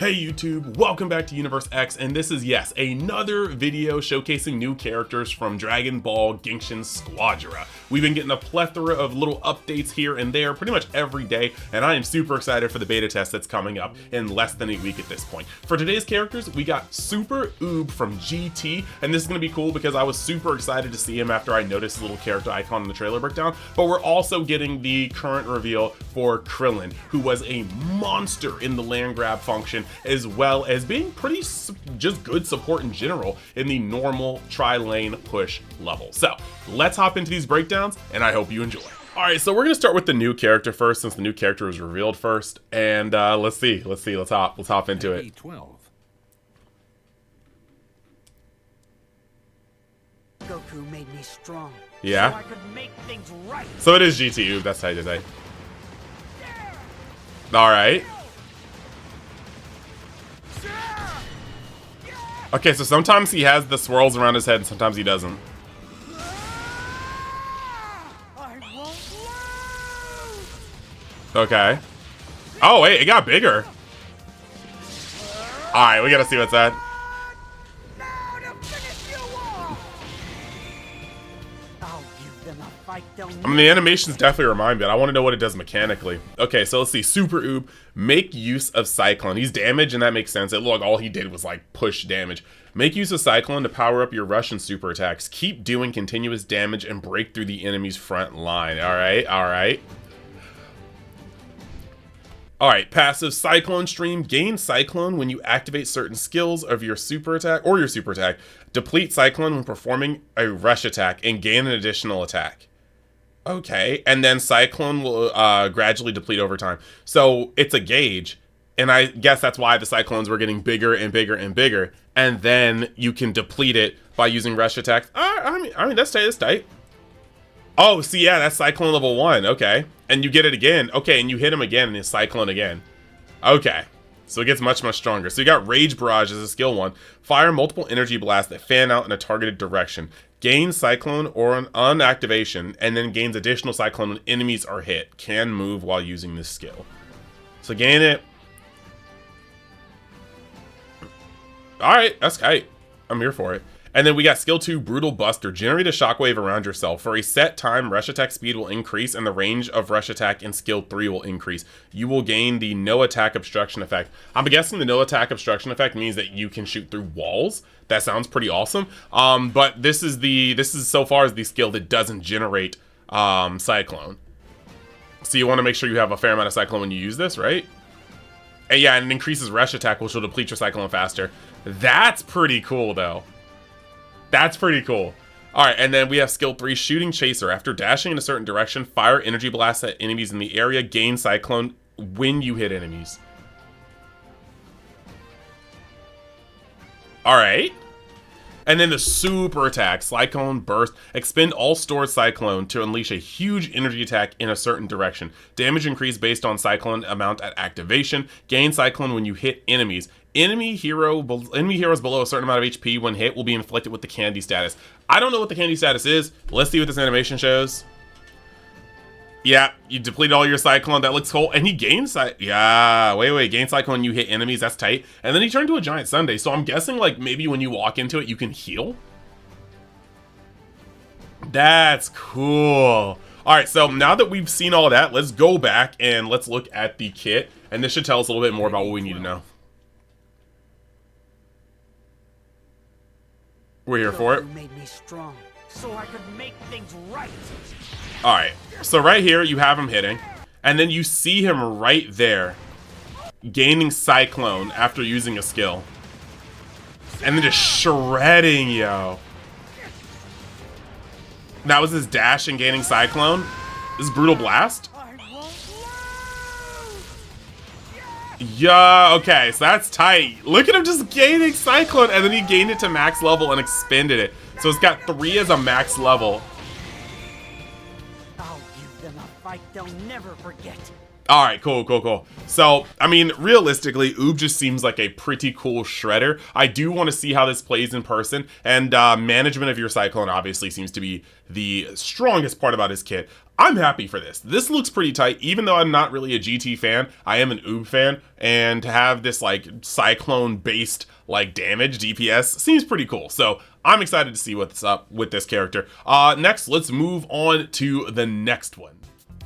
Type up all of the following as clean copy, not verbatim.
Hey YouTube, welcome back to Universe X, and this is, yes, another video showcasing new characters from Dragon Ball Gekishin Squadra. We've been getting a plethora of little updates here and there pretty much every day, and I am super excited for the beta test that's coming up in less than a week at this point. For today's characters, we got Super Uub from GT, and this is going to be cool because I was super excited to see him after I noticed the little character icon in the trailer breakdown, but we're also getting the current reveal for Krillin, who was a monster in the land grab function, as well as being pretty just good support in general in the normal tri-lane push level. So let's hop into these breakdowns, and I hope you enjoy. All right, so we're gonna start with the new character first, since the new character was revealed first, and let's hop into it. 12. Goku made me strong. Yeah. So I could make things right. So it is GT Uub, that's tight to say. All right. Okay, so sometimes he has the swirls around his head and sometimes he doesn't. I won't lose. Okay. Oh wait, it got bigger. Alright, we gotta see what's that. Now to finish you off. I'll give them a fight they'll I mean, the animations definitely remind me, but I want to know what it does mechanically. Okay, so let's see. Super Uub, make use of Cyclone. He's damage, and that makes sense. It looked like all he did was like push damage. Make use of Cyclone to power up your rush and super attacks. Keep doing continuous damage and break through the enemy's front line. Alright, alright. Alright, passive Cyclone Stream. Gain Cyclone when you activate certain skills of your super attack or your super attack. Deplete Cyclone when performing a rush attack and gain an additional attack. Okay, and then Cyclone will gradually deplete over time. So it's a gauge, and I guess that's why the Cyclones were getting bigger and bigger and bigger, and then you can deplete it by using rush attacks. I mean that's tight, that's tight. Oh, see, yeah, that's Cyclone level 1, okay. And you get it again, okay, and you hit him again, and it's Cyclone again. Okay, so it gets much, much stronger. So you got Rage Barrage as a skill 1. Fire multiple energy blasts that fan out in a targeted direction. Gain Cyclone or an unactivation, and then gains additional Cyclone when enemies are hit. Can move while using this skill. So gain it. Alright, that's tight. I'm here for it. And then we got skill 2, Brutal Buster. Generate a shockwave around yourself. For a set time, rush attack speed will increase, and the range of rush attack in skill 3 will increase. You will gain the no attack obstruction effect. I'm guessing the no attack obstruction effect means that you can shoot through walls. That sounds pretty awesome. But this is so far as the skill that doesn't generate Cyclone. So you want to make sure you have a fair amount of Cyclone when you use this, right? And yeah, and it increases rush attack, which will deplete your Cyclone faster. That's pretty cool, though. That's pretty cool. Alright, and then we have skill 3, Shooting Chaser. After dashing in a certain direction, fire energy blasts at enemies in the area. Gain Cyclone when you hit enemies. Alright. And then the super attack, Cyclone Burst. Expend all stored Cyclone to unleash a huge energy attack in a certain direction. Damage increase based on Cyclone amount at activation. Gain Cyclone when you hit enemies. Enemy heroes below a certain amount of HP when hit will be inflicted with the candy status. I don't know what the candy status is. Let's see what this animation shows. Yeah, you deplete all your Cyclone. That looks cool. And he gains gain Cyclone when you hit enemies. That's tight. And then he turned to a giant sundae. So I'm guessing like maybe when you walk into it, you can heal. That's cool. All right, so now that we've seen all that, let's go back and let's look at the kit. And this should tell us a little bit more about what we need to know. We're here for it. Made me strong, so I could make things right. All right, so right here you have him hitting, and then you see him right there gaining Cyclone after using a skill, and then just shredding, yo. That was his dash and gaining Cyclone. This is Brutal Blast. Yeah, okay, so that's tight. Look at him just gaining Cyclone, and then he gained it to max level and expended it. So it's got 3 as a max level. I'll give them a fight they'll never forget. Alright, cool. So, I mean, realistically, Uub just seems like a pretty cool shredder. I do want to see how this plays in person, and management of your Cyclone obviously seems to be the strongest part about his kit. I'm happy for this. This looks pretty tight, even though I'm not really a GT fan. I am an Uub fan, and to have this like cyclone-based like damage DPS seems pretty cool. So I'm excited to see what's up with this character. Next, let's move on to the next one.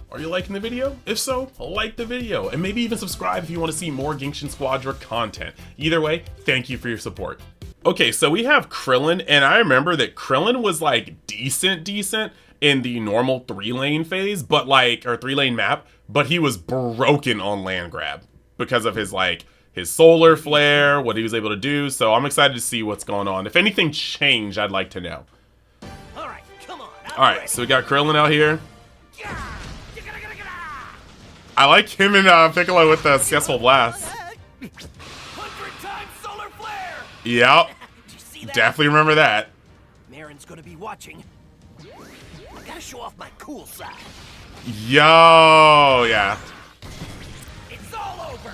Are you liking the video? If so, like the video, and maybe even subscribe if you want to see more Gekishin Squadra content. Either way, thank you for your support. Okay, so we have Krillin, and I remember that Krillin was like decent in the normal 3-lane phase, but like, or 3-lane map, but he was broken on land grab because of his like, his solar flare, what he was able to do. So I'm excited to see what's going on. If anything changed, I'd like to know. All right, come on. All right, so we got Krillin out here. I like him and Piccolo with the successful blast. 100 times solar flare. Yep. Did you see that? Definitely remember that. Marin's gonna be watching. I gotta show off my cool side. Yo, yeah. It's all over.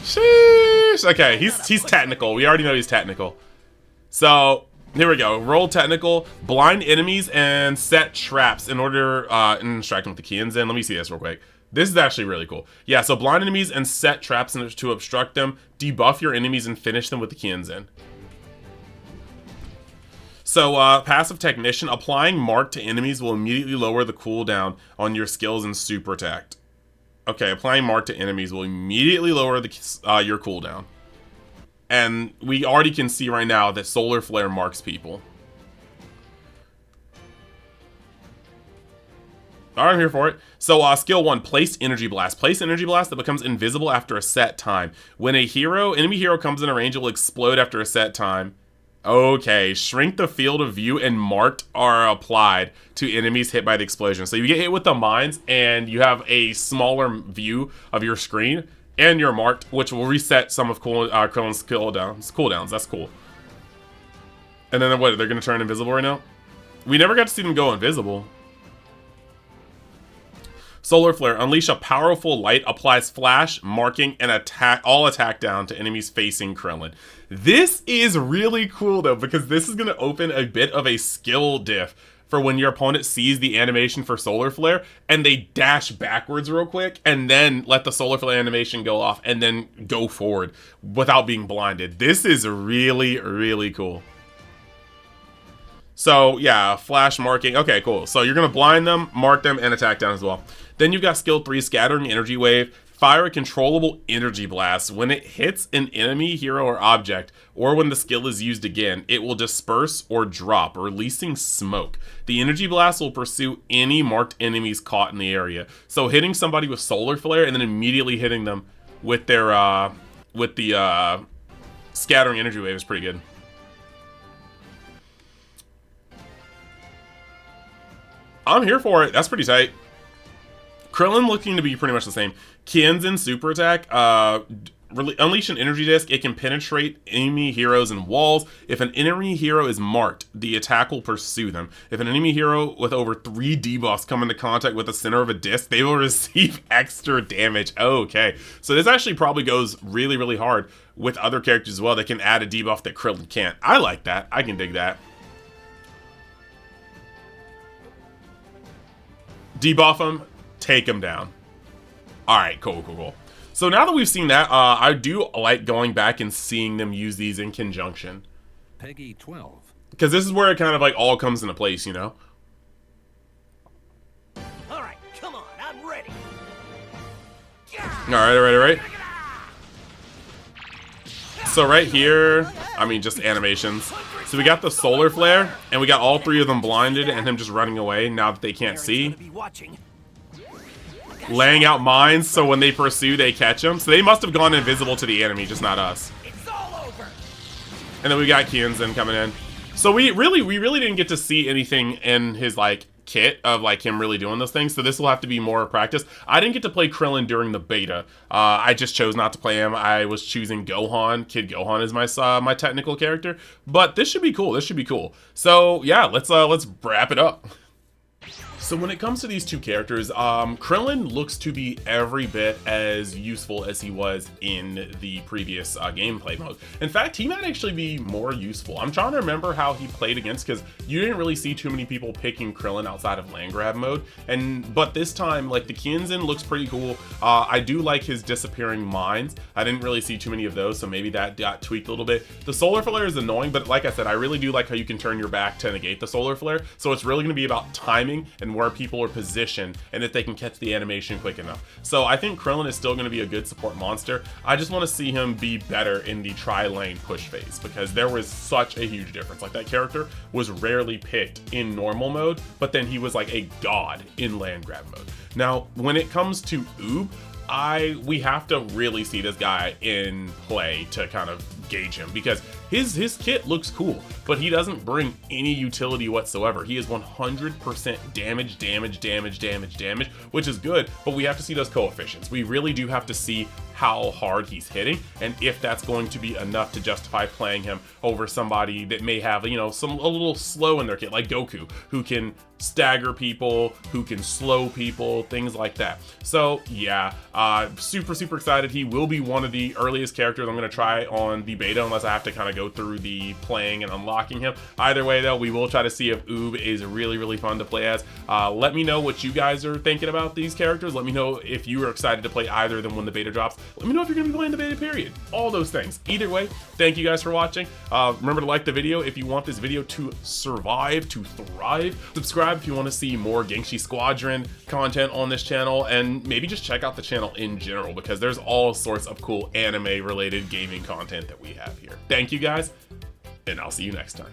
Sheesh. Okay, he's technical. We already know he's technical. So here we go. Roll technical, blind enemies, and set traps in order and distract them with the Kienzan. Let me see this real quick. This is actually really cool. Yeah, so blind enemies and set traps to obstruct them, debuff your enemies, and finish them with the Kienzan. So, passive technician, applying mark to enemies will immediately lower the cooldown on your skills and super attack. Okay, applying mark to enemies will immediately lower the your cooldown. And we already can see right now that solar flare marks people. Alright, I'm here for it. So, skill 1, place energy blast. Place energy blast that becomes invisible after a set time. When a enemy hero comes in a range, it will explode after a set time. Okay, shrink the field of view and marked are applied to enemies hit by the explosion. So you get hit with the mines and you have a smaller view of your screen and you're marked, which will reset some of Krillin's cooldowns. That's cool. And then what, they're going to turn invisible right now? We never got to see them go invisible. Solar Flare. Unleash a powerful light, applies flash, marking, and all attack down to enemies facing Krillin. This is really cool though, because this is going to open a bit of a skill diff for when your opponent sees the animation for Solar Flare and they dash backwards real quick and then let the Solar Flare animation go off and then go forward without being blinded. This is really, really cool. So yeah, flash marking. Okay, cool. So you're going to blind them, mark them, and attack down as well. Then you've got skill 3, scattering energy wave. Fire a controllable energy blast. When it hits an enemy, hero, or object, or when the skill is used again, it will disperse or drop, releasing smoke. The energy blast will pursue any marked enemies caught in the area. So hitting somebody with solar flare and then immediately hitting them with their scattering energy wave is pretty good. I'm here for it. That's pretty tight. Krillin looking to be pretty much the same. Kienzan super attack. Unleash an energy disc. It can penetrate enemy heroes and walls. If an enemy hero is marked, the attack will pursue them. If an enemy hero with over 3 debuffs come into contact with the center of a disc, they will receive extra damage. Okay. So this actually probably goes really, really hard with other characters as well. They can add a debuff that Krillin can't. I like that. I can dig that. Debuff them, take them down. Alright, cool. So now that we've seen that, I do like going back and seeing them use these in conjunction. Peggy 12. Because this is where it kind of like all comes into place, you know? Alright, come on, I'm ready. Alright. So right here, I mean, just animations. So we got the solar flare, and we got all 3 of them blinded and him just running away now that they can't see. Laying out mines so when they pursue, they catch them. So they must have gone invisible to the enemy, just not us. It's all over. And then we got Kienzan coming in. So we really didn't get to see anything in his like kit of like him really doing those things. So this will have to be more practice. I didn't get to play Krillin during the beta. I just chose not to play him. I was choosing Gohan. Kid Gohan is my technical character. But this should be cool. So yeah, let's wrap it up. So when it comes to these two characters, Krillin looks to be every bit as useful as he was in the previous gameplay mode. In fact, he might actually be more useful. I'm trying to remember how he played against, because you didn't really see too many people picking Krillin outside of land grab mode. But this time, like, the Kienzin looks pretty cool. I do like his disappearing mines. I didn't really see too many of those, so maybe that got tweaked a little bit. The solar flare is annoying, but like I said, I really do like how you can turn your back to negate the solar flare. So it's really going to be about timing and where people are positioned and if they can catch the animation quick enough. So I think Krillin is still going to be a good support monster. I just want to see him be better in the tri-lane push phase, because there was such a huge difference. Like, that character was rarely picked in normal mode, but then he was like a god in land grab mode. Now, when it comes to Uub, we have to really see this guy in play to kind of gauge him, because his kit looks cool, but he doesn't bring any utility whatsoever. He is 100% damage, which is good, but we have to see those coefficients. We really do have to see how hard he's hitting, and if that's going to be enough to justify playing him over somebody that may have, you know, a little slow in their kit, like Goku, who can stagger people, who can slow people, things like that. So yeah, super excited. He will be one of the earliest characters I'm going to try on the beta, unless I have to kind of go through the playing and unlocking him. Either way though, we will try to see if Uub is really fun to play as. Let me know what you guys are thinking about these characters. Let me know if you are excited to play either of them when the beta drops. Let me know if you're going to be playing the beta period. All those things. Either way, thank you guys for watching. Remember to like the video if you want this video to survive, to thrive. Subscribe if you want to see more Gekishin Squadron content on this channel, and maybe just check out the channel in general, because there's all sorts of cool anime related gaming content that we have here. Thank you guys, and I'll see you next time.